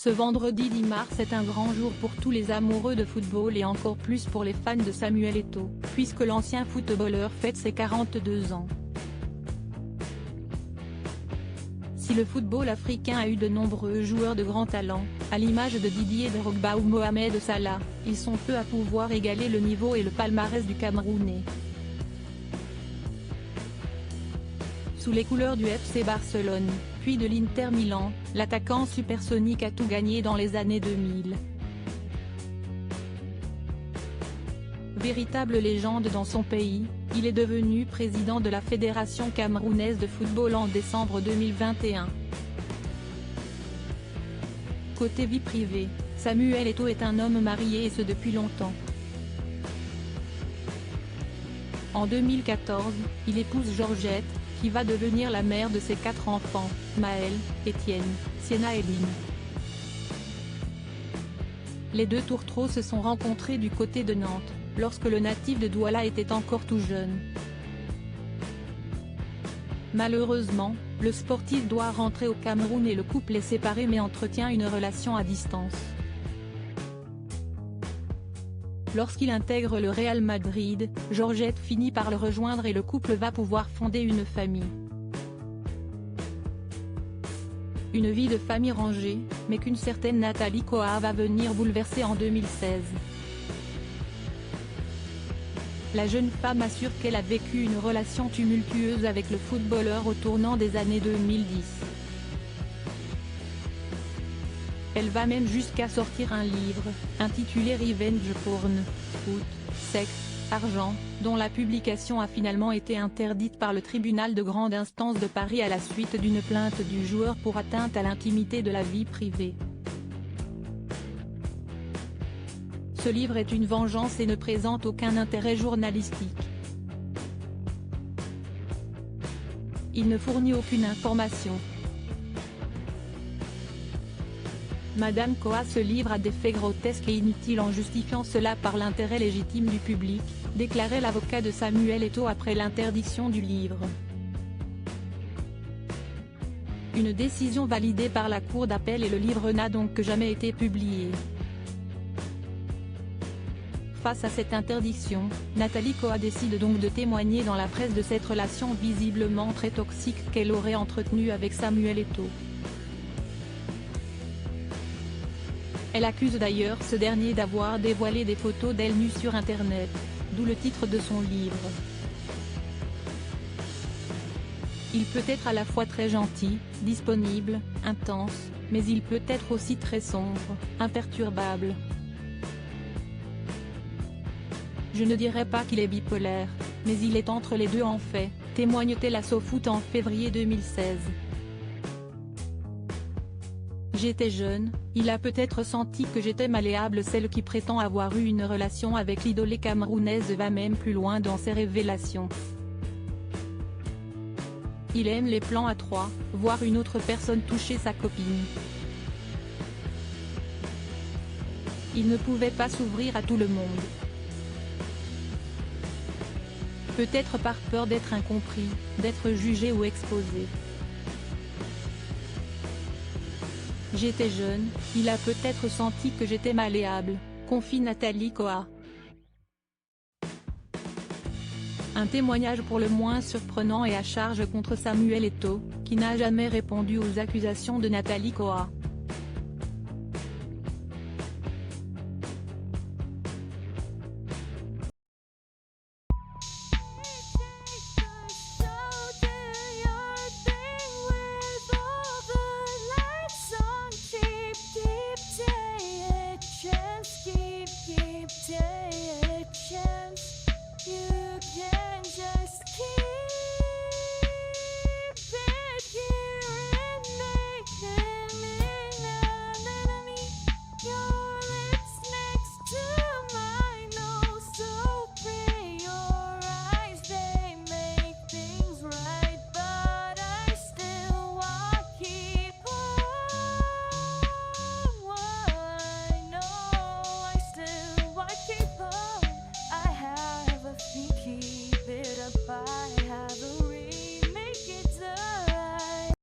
Ce vendredi 10 mars est un grand jour pour tous les amoureux de football et encore plus pour les fans de Samuel Eto'o, puisque l'ancien footballeur fête ses 42 ans. Si le football africain a eu de nombreux joueurs de grand talent, à l'image de Didier Drogba ou Mohamed Salah, ils sont peu à pouvoir égaler le niveau et le palmarès du Camerounais. Sous les couleurs du FC Barcelone, puis de l'Inter Milan, l'attaquant supersonique a tout gagné dans les années 2000. Véritable légende dans son pays, il est devenu président de la Fédération camerounaise de football en décembre 2021. Côté vie privée, Samuel Eto'o est un homme marié et ce depuis longtemps. En 2014, il épouse Georgette, qui va devenir la mère de ses 4 enfants, Maël, Étienne, Sienna et Lynn. Les deux tourtereaux se sont rencontrés du côté de Nantes, lorsque le natif de Douala était encore tout jeune. Malheureusement, le sportif doit rentrer au Cameroun et le couple est séparé mais entretient une relation à distance. Lorsqu'il intègre le Real Madrid, Georgette finit par le rejoindre et le couple va pouvoir fonder une famille. Une vie de famille rangée, mais qu'une certaine Nathalie Koa va venir bouleverser en 2016. La jeune femme assure qu'elle a vécu une relation tumultueuse avec le footballeur au tournant des années 2010. Elle va même jusqu'à sortir un livre, intitulé Revenge Porn, Foot, Sexe, Argent, dont la publication a finalement été interdite par le tribunal de grande instance de Paris à la suite d'une plainte du joueur pour atteinte à l'intimité de la vie privée. Ce livre est une vengeance et ne présente aucun intérêt journalistique. Il ne fournit aucune information. Madame Koa se livre à des faits grotesques et inutiles en justifiant cela par l'intérêt légitime du public, déclarait l'avocat de Samuel Eto'o après l'interdiction du livre. Une décision validée par la cour d'appel et le livre n'a donc jamais été publié. Face à cette interdiction, Nathalie Koa décide donc de témoigner dans la presse de cette relation visiblement très toxique qu'elle aurait entretenue avec Samuel Eto'o. Elle accuse d'ailleurs ce dernier d'avoir dévoilé des photos d'elle nue sur Internet, d'où le titre de son livre. Il peut être à la fois très gentil, disponible, intense, mais il peut être aussi très sombre, imperturbable. Je ne dirais pas qu'il est bipolaire, mais il est entre les deux en fait, témoigne-t-elle à SoFoot en février 2016. J'étais jeune, il a peut-être senti que j'étais malléable. Celle qui prétend avoir eu une relation avec l'idolée camerounaise va même plus loin dans ses révélations. Il aime les plans à 3, voir une autre personne toucher sa copine. Il ne pouvait pas s'ouvrir à tout le monde. Peut-être par peur d'être incompris, d'être jugé ou exposé. J'étais jeune, il a peut-être senti que j'étais malléable, confie Nathalie Koa. Un témoignage pour le moins surprenant et à charge contre Samuel Eto'o, qui n'a jamais répondu aux accusations de Nathalie Koa.